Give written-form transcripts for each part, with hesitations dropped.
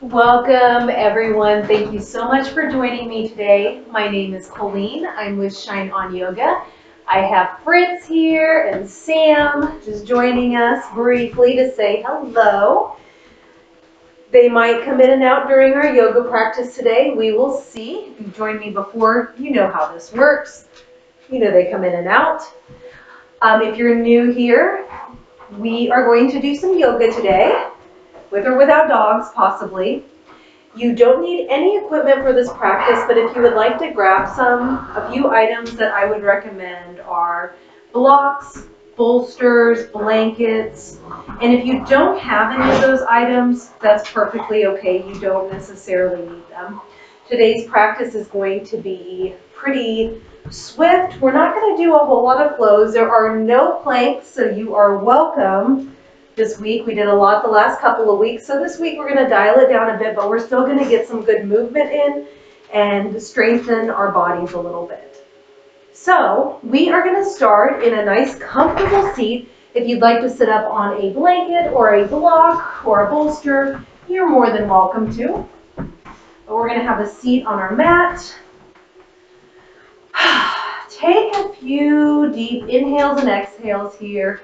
Welcome, everyone. Thank you so much for joining me today. My name is Colleen. I'm with Shine On Yoga. I have Fritz here and Sam just joining us briefly to say hello. They might come in and out during our yoga practice today. We will see. If you've joined me before, you know how this works. You know they come in and out. If you're new here, we are going to do some yoga today, with or without dogs, possibly. You don't need any equipment for this practice, but if you would like to grab a few items that I would recommend are blocks, bolsters, blankets, and if you don't have any of those items, that's perfectly okay. You don't necessarily need them. Today's practice is going to be pretty swift. We're not going to do a whole lot of flows. There are no planks, so you are welcome. This week, we did a lot the last couple of weeks, so this week we're going to dial it down a bit, but we're still going to get some good movement in and strengthen our bodies a little bit. So we are going to start in a nice comfortable seat. If you'd like to sit up on a blanket or a block or a bolster, you're more than welcome to. But we're going to have a seat on our mat. Take a few deep inhales and exhales here.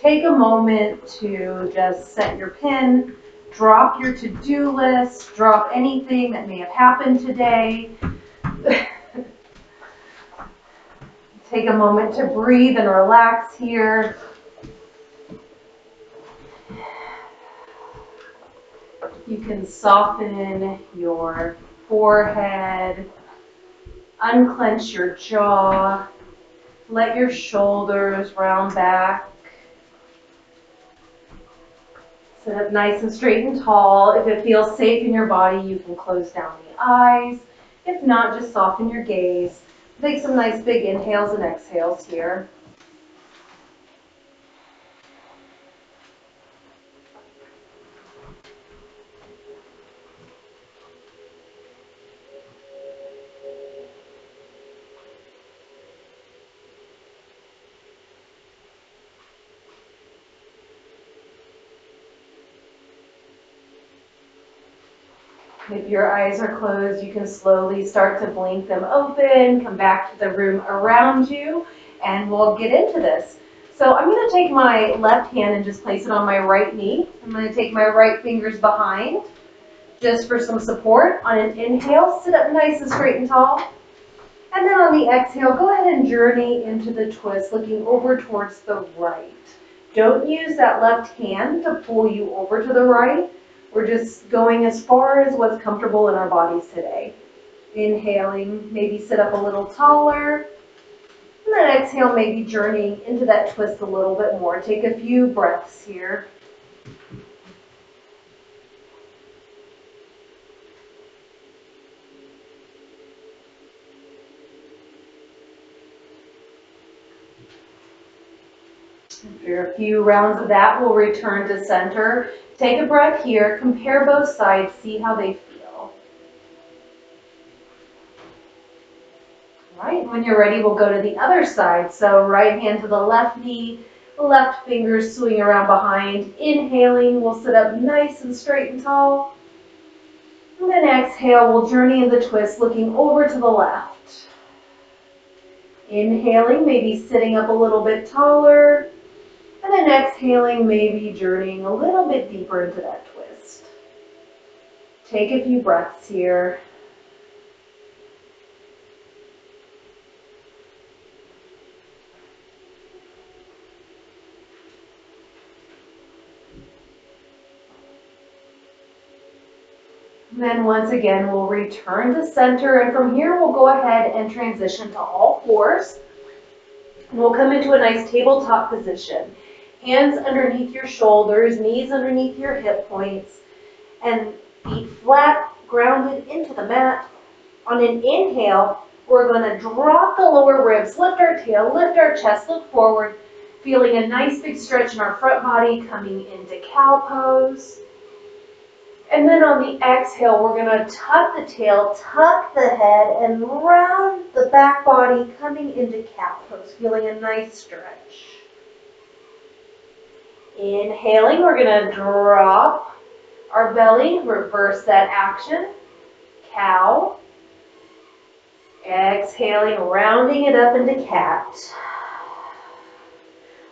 Take a moment to just set your pin, drop your to-do list, drop anything that may have happened today. Take a moment to breathe and relax here. You can soften your forehead, unclench your jaw, let your shoulders round back. Sit up nice and straight and tall. If it feels safe in your body, you can close down the eyes. If not, just soften your gaze. Take some nice big inhales and exhales here. If your eyes are closed, you can slowly start to blink them open, come back to the room around you, and we'll get into this. So I'm going to take my left hand and just place it on my right knee. I'm going to take my right fingers behind, just for some support. On an inhale, sit up nice and straight and tall. And then on the exhale, go ahead and journey into the twist, looking over towards the right. Don't use that left hand to pull you over to the right. We're just going as far as what's comfortable in our bodies today. Inhaling, maybe sit up a little taller. And then exhale, maybe journeying into that twist a little bit more. Take a few breaths here. After a few rounds of that, we'll return to center. Take a breath here, compare both sides, see how they feel. All right, when you're ready, we'll go to the other side. So right hand to the left knee, left fingers swing around behind. Inhaling, we'll sit up nice and straight and tall. And then exhale, we'll journey in the twist, looking over to the left. Inhaling, maybe sitting up a little bit taller. And then exhaling, maybe journeying a little bit deeper into that twist. Take a few breaths here. And then once again, we'll return to center. And from here, we'll go ahead and transition to all fours. And we'll come into a nice tabletop position. Hands underneath your shoulders, knees underneath your hip points, and feet flat, grounded into the mat. On an inhale, we're going to drop the lower ribs, lift our tail, lift our chest, look forward, feeling a nice big stretch in our front body, coming into cow pose. And then on the exhale, we're going to tuck the tail, tuck the head, and round the back body, coming into cow pose, feeling a nice stretch. Inhaling, we're going to drop our belly, reverse that action. Cow. Exhaling, rounding it up into cat.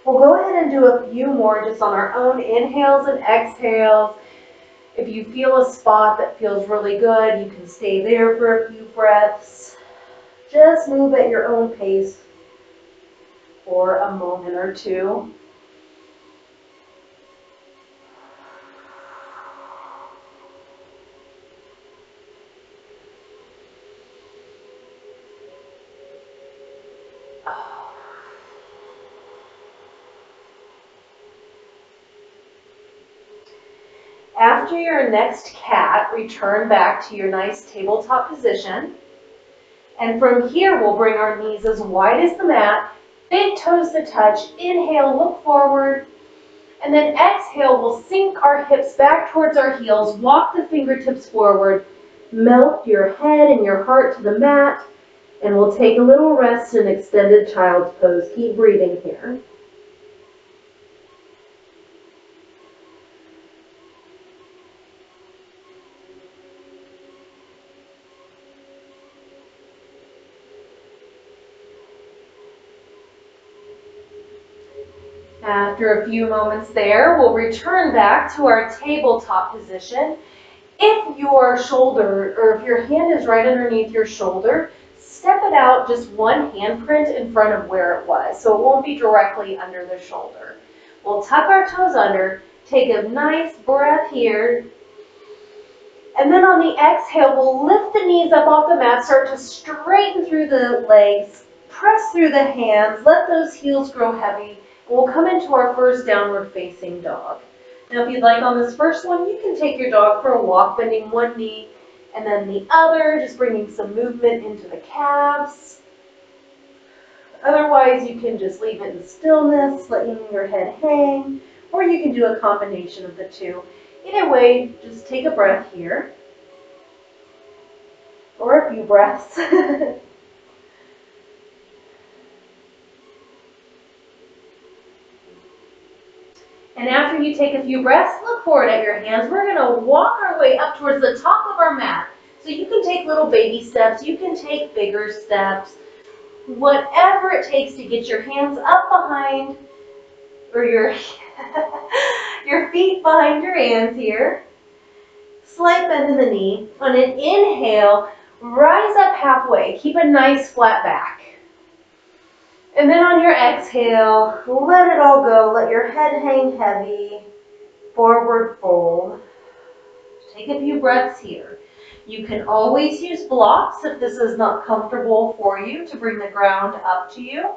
We'll go ahead and do a few more just on our own inhales and exhales. If you feel a spot that feels really good, you can stay there for a few breaths. Just move at your own pace for a moment or two. After your next cat, return back to your nice tabletop position. And from here, we'll bring our knees as wide as the mat, big toes to touch. Inhale, look forward. And then exhale, we'll sink our hips back towards our heels, walk the fingertips forward, melt your head and your heart to the mat, and we'll take a little rest in extended child's pose. Keep breathing here. After a few moments there, we'll return back to our tabletop position. If your shoulder, or if your hand is right underneath your shoulder, step it out just one handprint in front of where it was, so it won't be directly under the shoulder. We'll tuck our toes under, take a nice breath here, and then on the exhale, we'll lift the knees up off the mat, start to straighten through the legs, press through the hands, let those heels grow heavy. We'll come into our first downward facing dog. Now if you'd like on this first one, you can take your dog for a walk, bending one knee and then the other, just bringing some movement into the calves. Otherwise, you can just leave it in stillness, letting your head hang, or you can do a combination of the two. Either way, just take a breath here, or a few breaths. And after you take a few breaths, look forward at your hands. We're going to walk our way up towards the top of our mat. So you can take little baby steps, you can take bigger steps, whatever it takes to get your hands up behind, or your feet behind your hands here. Slight bend in the knee. On an inhale, rise up halfway. Keep a nice flat back. And then on your exhale, let it all go. Let your head hang heavy. Forward fold. Take a few breaths here. You can always use blocks if this is not comfortable for you to bring the ground up to you.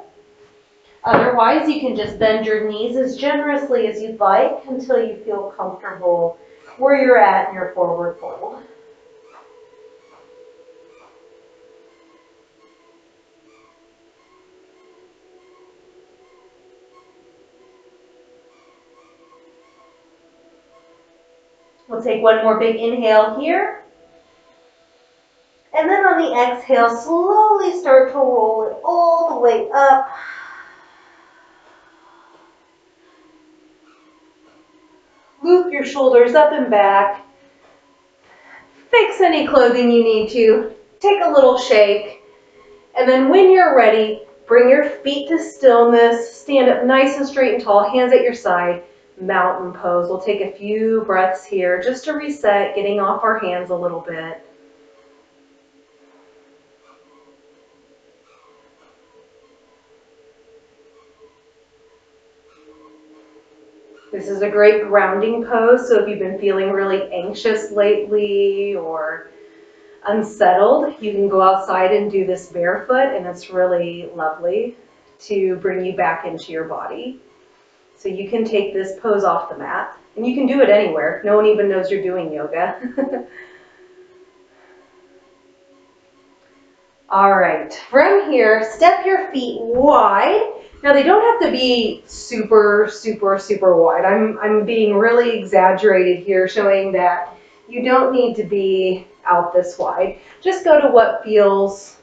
Otherwise, you can just bend your knees as generously as you'd like until you feel comfortable where you're at in your forward fold. We'll take one more big inhale here. And then on the exhale, slowly start to roll it all the way up. Loop your shoulders up and back. Fix any clothing you need to. Take a little shake. And then when you're ready, bring your feet to stillness. Stand up nice and straight and tall, hands at your side. Mountain pose. We'll take a few breaths here just to reset, getting off our hands a little bit. This is a great grounding pose, so if you've been feeling really anxious lately or unsettled, you can go outside and do this barefoot, and it's really lovely to bring you back into your body. So you can take this pose off the mat, and you can do it anywhere. No one even knows you're doing yoga. All right, from here, step your feet wide. Now they don't have to be super, super, super wide. I'm being really exaggerated here, showing that you don't need to be out this wide. Just go to what feels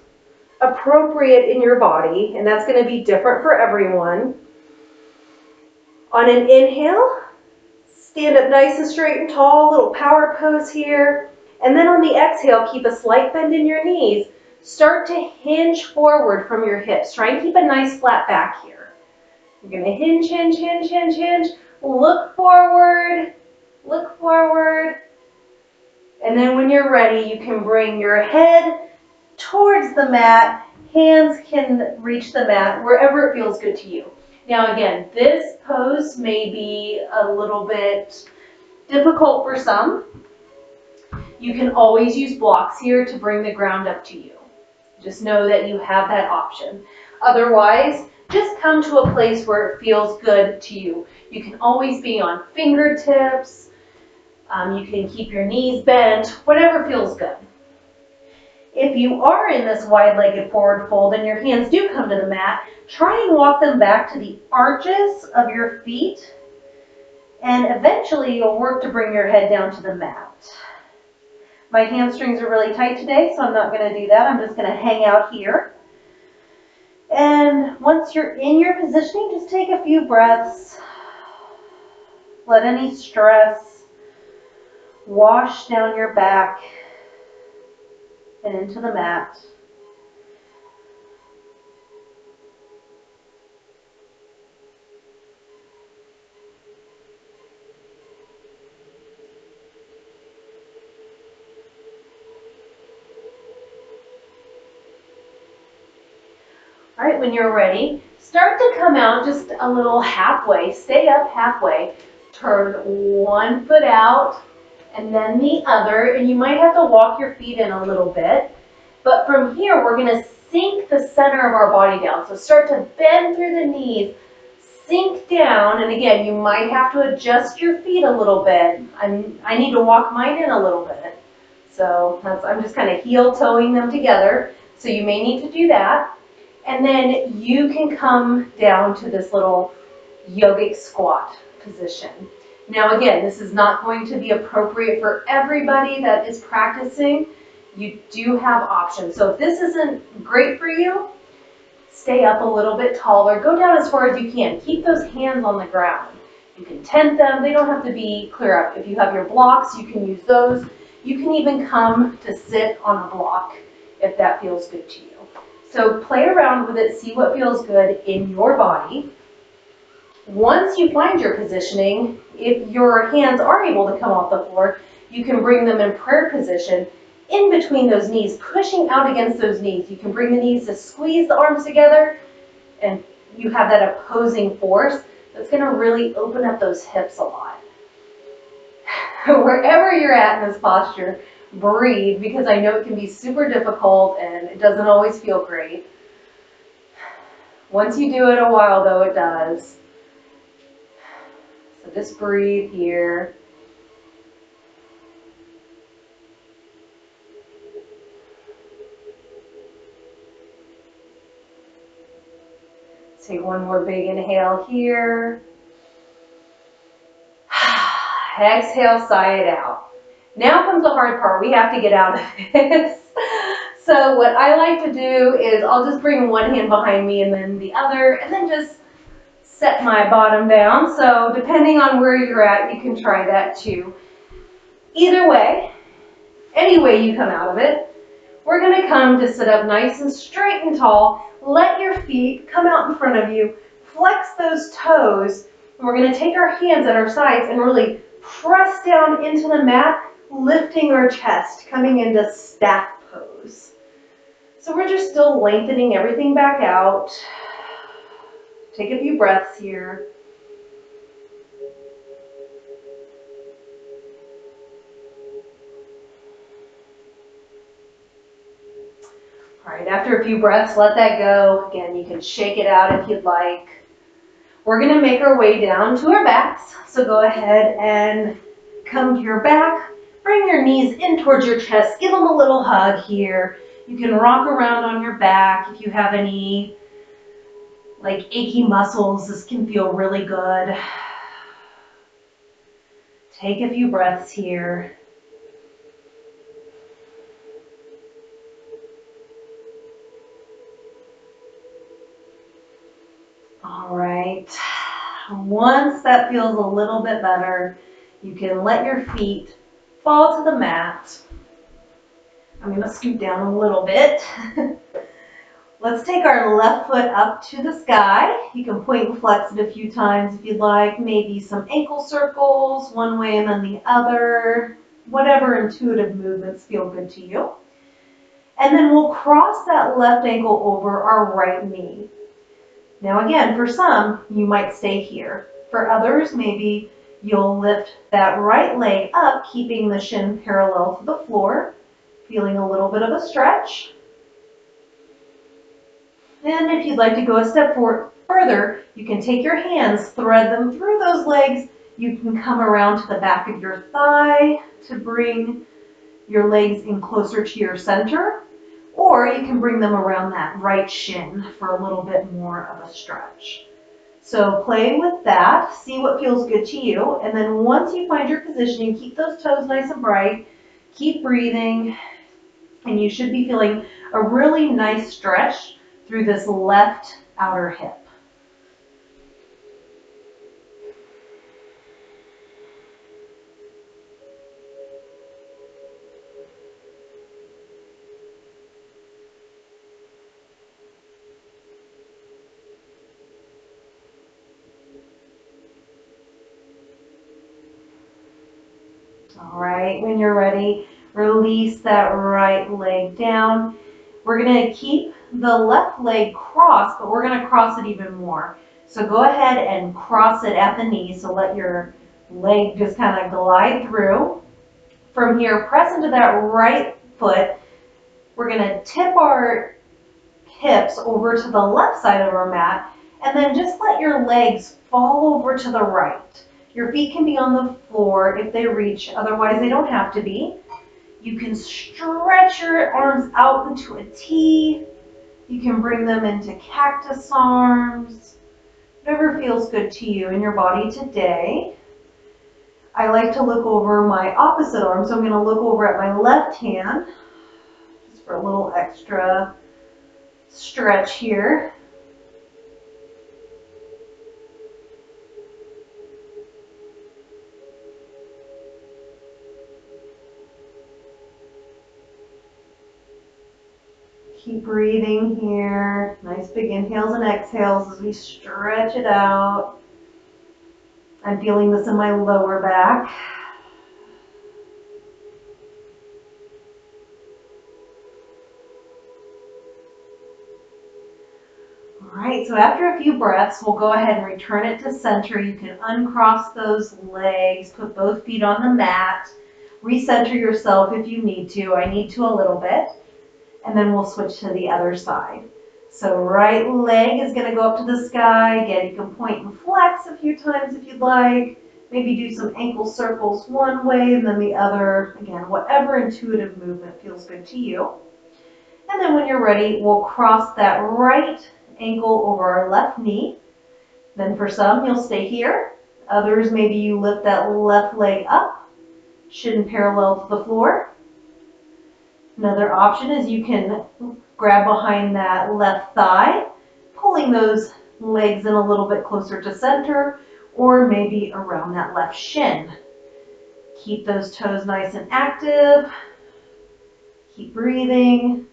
appropriate in your body, and that's going to be different for everyone. On an inhale, Stand up nice and straight and tall, little power pose here. And then on the exhale, keep a slight bend in your knees. Start to hinge forward from your hips. Try and keep a nice flat back here. You're going to hinge, hinge, hinge, hinge, hinge. Look forward, look forward. And then when you're ready, you can bring your head towards the mat. Hands can reach the mat wherever it feels good to you. Now again, this pose may be a little bit difficult for some. You can always use blocks here to bring the ground up to you. Just know that you have that option. Otherwise, just come to a place where it feels good to you. You can always be on fingertips. You can keep your knees bent, whatever feels good. If you are in this wide-legged forward fold and your hands do come to the mat, try and walk them back to the arches of your feet, and eventually you'll work to bring your head down to the mat. My hamstrings are really tight today, so I'm not going to do that. I'm just going to hang out here. And once you're in your positioning, just take a few breaths. Let any stress wash down your back and into the mat. All right, when you're ready, start to come out just a little halfway. Stay up halfway. Turn one foot out and then the other, and you might have to walk your feet in a little bit. But from here, we're going to sink the center of our body down. So start to bend through the knees, sink down, and again, you might have to adjust your feet a little bit. I need to walk mine in a little bit. So I'm just kind of heel-toeing them together. So you may need to do that. And then you can come down to this little yogic squat position. Now again, this is not going to be appropriate for everybody that is practicing. You do have options. So if this isn't great for you, stay up a little bit taller. Go down as far as you can. Keep those hands on the ground. You can tent them. They don't have to be clear up. If you have your blocks, you can use those. You can even come to sit on a block if that feels good to you. So play around with it. See what feels good in your body. Once you find your positioning, if your hands are able to come off the floor, you can bring them in prayer position in between those knees, pushing out against those knees. You can bring the knees to squeeze the arms together, and you have that opposing force that's going to really open up those hips a lot. Wherever you're at in this posture, breathe, because I know it can be super difficult and it doesn't always feel great. Once you do it a while, though, it does. So just breathe here. Take one more big inhale here. Exhale, sigh it out. Now comes the hard part. We have to get out of this. So what I like to do is I'll just bring one hand behind me and then the other, and then just set my bottom down. So depending on where you're at, you can try that too. Either way, any way you come out of it, we're going to come to sit up nice and straight and tall. Let your feet come out in front of you. Flex those toes. And we're going to take our hands at our sides and really press down into the mat, lifting our chest, coming into staff pose. So we're just still lengthening everything back out. Take a few breaths here. All right, after a few breaths, let that go. Again, you can shake it out if you'd like. We're going to make our way down to our backs. So go ahead and come to your back. Bring your knees in towards your chest. Give them a little hug here. You can rock around on your back. If you have any like achy muscles, this can feel really good. Take a few breaths here. All right. Once that feels a little bit better, You can let your feet fall to the mat. I'm going to scoot down a little bit. Let's take our left foot up to the sky. You can point and flex it a few times if you'd like. Maybe some ankle circles, one way and then the other. Whatever intuitive movements feel good to you. And then we'll cross that left ankle over our right knee. Now again, for some, you might stay here. For others, maybe you'll lift that right leg up, keeping the shin parallel to the floor, feeling a little bit of a stretch. And if you'd like to go a step further, you can take your hands, thread them through those legs. You can come around to the back of your thigh to bring your legs in closer to your center, or you can bring them around that right shin for a little bit more of a stretch. So play with that, see what feels good to you, and then once you find your positioning, keep those toes nice and bright, keep breathing, and you should be feeling a really nice stretch through this left outer hip. All right, when you're ready, release that right leg down. We're going to keep the left leg crossed, but we're going to cross it even more. So go ahead and cross it at the knee. So let your leg just kind of glide through. From here, press into that right foot. We're going to tip our hips over to the left side of our mat, and then just let your legs fall over to the right. Your feet can be on the floor if they reach, otherwise they don't have to be. You can stretch your arms out into a T. You can bring them into cactus arms. Whatever feels good to you in your body today. I like to look over my opposite arm, so I'm going to look over at my left hand, just for a little extra stretch here. Keep breathing here. Nice big inhales and exhales as we stretch it out. I'm feeling this in my lower back. All right, so after a few breaths, we'll go ahead and return it to center. You can uncross those legs, put both feet on the mat, recenter yourself if you need to. I need to a little bit. And then we'll switch to the other side. So right leg is going to go up to the sky. Again, you can point and flex a few times if you'd like. Maybe do some ankle circles one way and then the other. Again, whatever intuitive movement feels good to you. And then when you're ready, we'll cross that right ankle over our left knee. Then for some, you'll stay here. Others, maybe you lift that left leg up, shin parallel to the floor. Another option is you can grab behind that left thigh, pulling those legs in a little bit closer to center, or maybe around that left shin. Keep those toes nice and active. Keep breathing.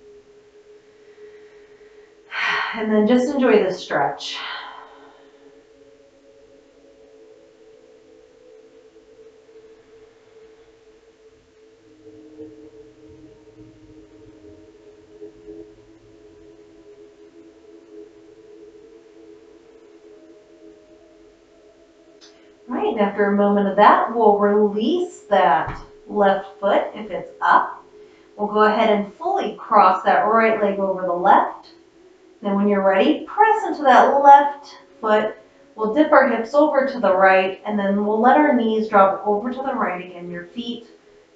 And then just enjoy this stretch. Right, and after a moment of that, we'll release that left foot if it's up. We'll go ahead and fully cross that right leg over the left. Then when you're ready, press into that left foot. We'll dip our hips over to the right, and then we'll let our knees drop over to the right again. Your feet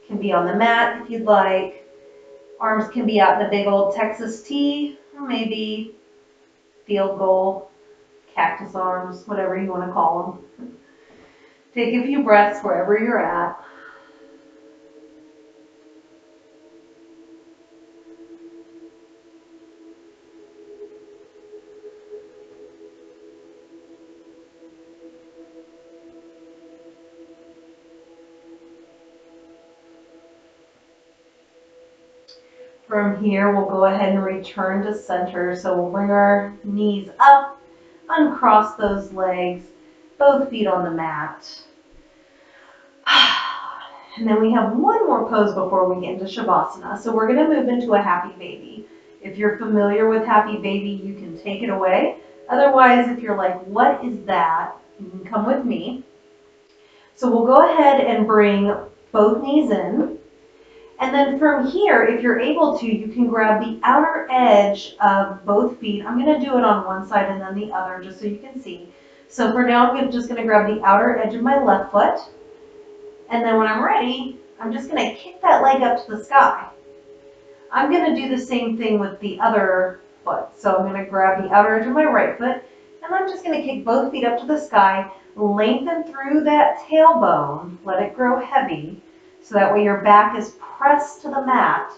can be on the mat if you'd like. Arms can be out in a big old Texas T, or maybe field goal, cactus arms, whatever you want to call them. Take a few breaths wherever you're at. From here, we'll go ahead and return to center. So we'll bring our knees up, uncross those legs, both feet on the mat. And then we have one more pose before we get into Shavasana. So we're going to move into a happy baby. If you're familiar with happy baby, you can take it away. Otherwise, if you're like, what is that? You can come with me. So we'll go ahead and bring both knees in. And then from here, if you're able to, you can grab the outer edge of both feet. I'm going to do it on one side and then the other just so you can see. So for now, I'm just going to grab the outer edge of my left foot. And then when I'm ready, I'm just going to kick that leg up to the sky. I'm going to do the same thing with the other foot. So I'm going to grab the outer edge of my right foot, and I'm just going to kick both feet up to the sky, lengthen through that tailbone, let it grow heavy, so that way your back is pressed to the mat.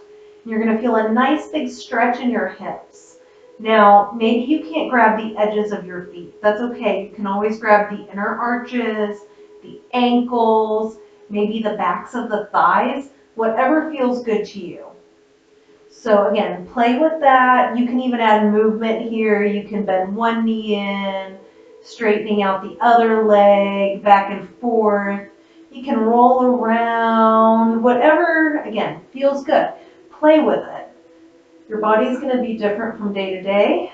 You're going to feel a nice big stretch in your hips. Now, maybe you can't grab the edges of your feet. That's okay. You can always grab the inner arches, the ankles, maybe the backs of the thighs, whatever feels good to you. So again, play with that. You can even add movement here. You can bend one knee in, straightening out the other leg, back and forth. You can roll around, whatever, again, feels good. Play with it. Your body's going to be different from day to day.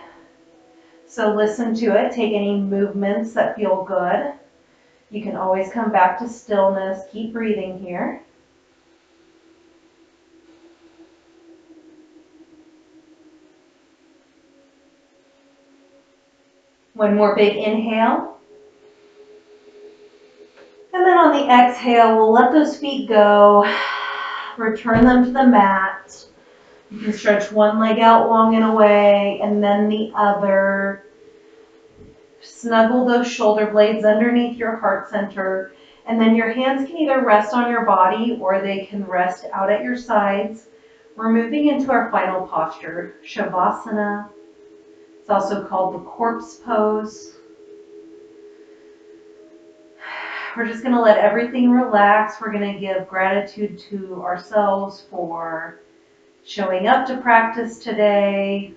So listen to it. Take any movements that feel good. You can always come back to stillness. Keep breathing here. One more big inhale. And then on the exhale, we'll let those feet go. Return them to the mat. You can stretch one leg out long and away, and then the other. Snuggle those shoulder blades underneath your heart center. And then your hands can either rest on your body or they can rest out at your sides. We're moving into our final posture, Shavasana. It's also called the corpse pose. We're just going to let everything relax. We're going to give gratitude to ourselves for showing up to practice today,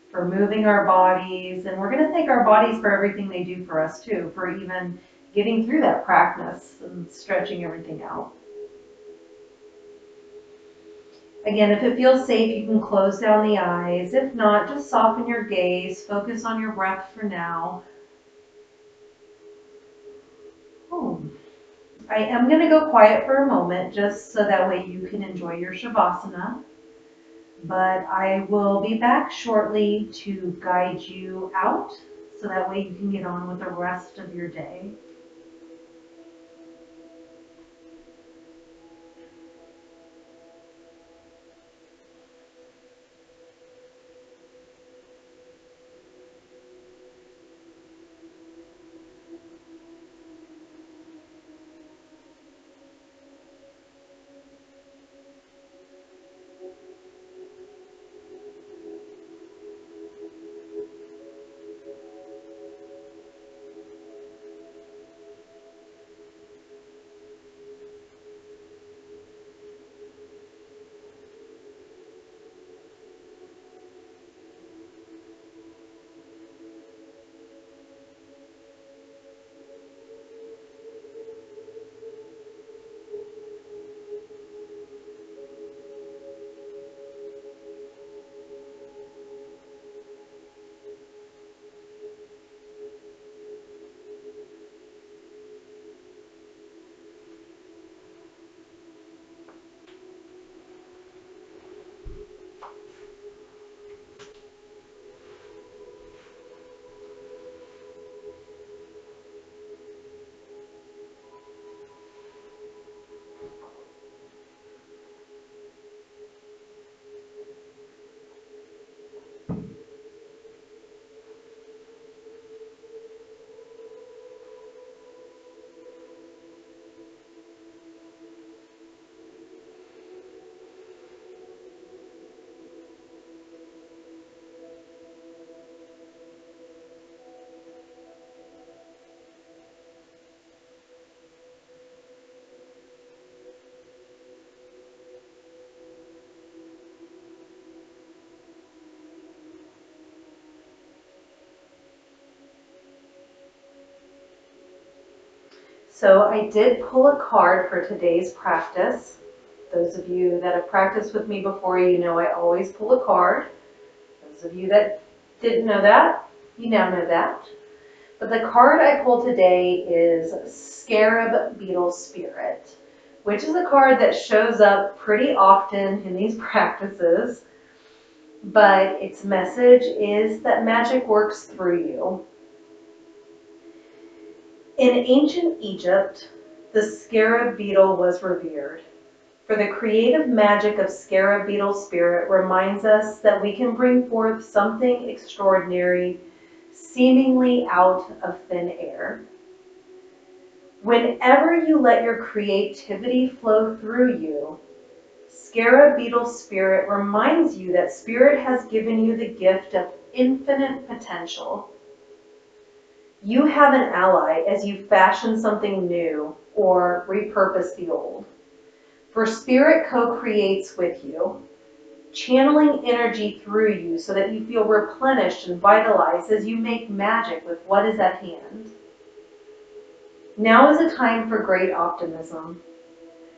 for moving our bodies, and we're going to thank our bodies for everything they do for us too, for even getting through that practice and stretching everything out. Again, if it feels safe, you can close down the eyes. If not, just soften your gaze, focus on your breath for now. I am going to go quiet for a moment just so that way you can enjoy your Shavasana. But I will be back shortly to guide you out so that way you can get on with the rest of your day. So I did pull a card for today's practice. Those of you that have practiced with me before, you know I always pull a card. Those of you that didn't know that, you now know that. But the card I pulled today is Scarab Beetle Spirit, which is a card that shows up pretty often in these practices. But its message is that magic works through you. In ancient Egypt, the scarab beetle was revered. For the creative magic of scarab beetle spirit reminds us that we can bring forth something extraordinary, seemingly out of thin air. Whenever you let your creativity flow through you, scarab beetle spirit reminds you that spirit has given you the gift of infinite potential. You have an ally as you fashion something new or repurpose the old. For spirit co-creates with you, channeling energy through you so that you feel replenished and vitalized as you make magic with what is at hand. Now is a time for great optimism,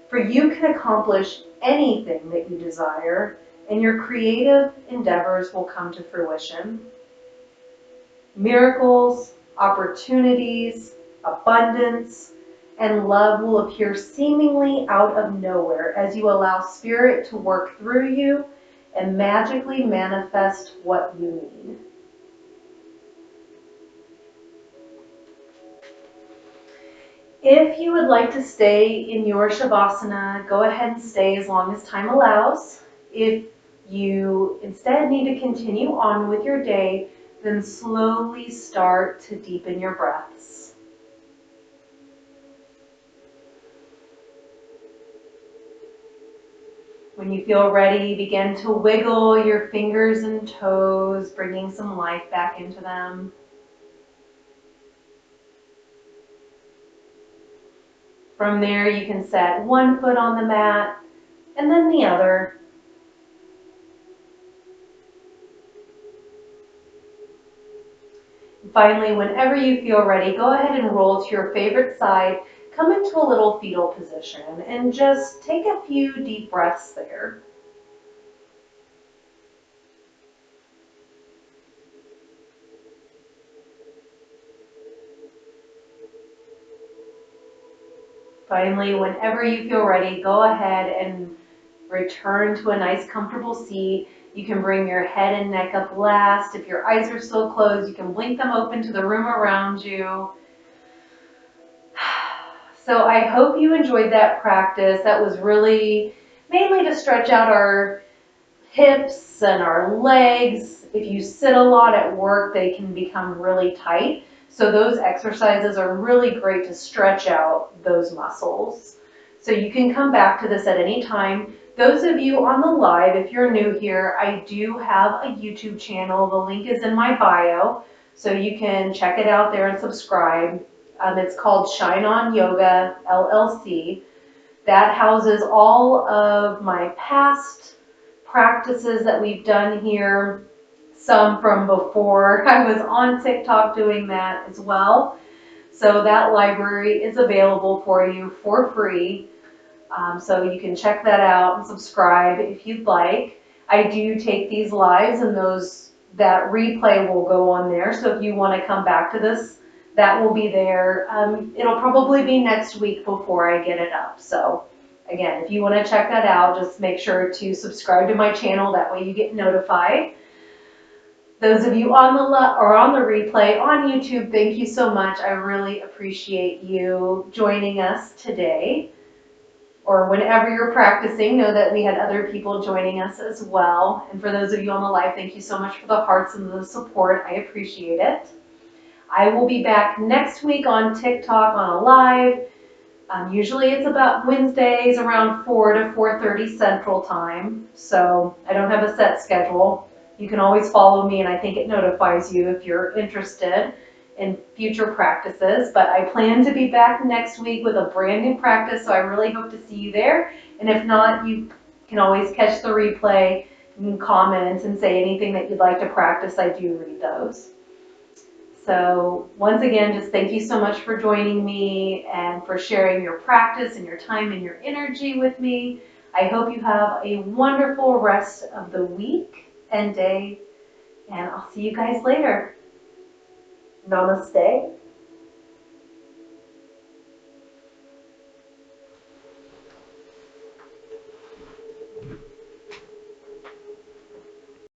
for you can accomplish anything that you desire, and your creative endeavors will come to fruition. Miracles, opportunities, abundance, and love will appear seemingly out of nowhere as you allow spirit to work through you and magically manifest what you need. If you would like to stay in your Shavasana, go ahead and stay as long as time allows. If you instead need to continue on with your day, then slowly start to deepen your breaths. When you feel ready, begin to wiggle your fingers and toes, bringing some life back into them. From there, you can set one foot on the mat and then the other. Finally, whenever you feel ready, go ahead and roll to your favorite side. Come into a little fetal position and just take a few deep breaths there. Finally, whenever you feel ready, go ahead and return to a nice comfortable seat. You can bring your head and neck up last. If your eyes are still closed, you can blink them open to the room around you. So I hope you enjoyed that practice. That was really mainly to stretch out our hips and our legs. If you sit a lot at work, they can become really tight. So those exercises are really great to stretch out those muscles. So you can come back to this at any time. Those of you on the live, if you're new here, I do have a YouTube channel. The link is in my bio, so you can check it out there and subscribe. It's called Shine On Yoga LLC. That houses all of my past practices that we've done here, some from before I was on TikTok doing that as well. So that library is available for you for free. So you can check that out and subscribe if you'd like. I do take these lives and that replay will go on there. So if you want to come back to this, that will be there. It'll probably be next week before I get it up. So again, if you want to check that out, just make sure to subscribe to my channel. That way you get notified. Those of you on the replay on YouTube, thank you so much. I really appreciate you joining us today. Or whenever you're practicing, know that we had other people joining us as well. And for those of you on the live, thank you so much for the hearts and the support. I appreciate it. I will be back next week on TikTok on a live. Usually it's about Wednesdays around 4 to 4:30 Central Time. So I don't have a set schedule. You can always follow me and I think it notifies you if you're interested in future practices. But I plan to be back next week with a brand new practice, so I really hope to see you there. And if not, you can always catch the replay. You can comment and say anything that you'd like to practice. I do read those. So once again, just thank you so much for joining me and for sharing your practice and your time and your energy with me. I hope you have a wonderful rest of the week and day, and I'll see you guys later. Namaste.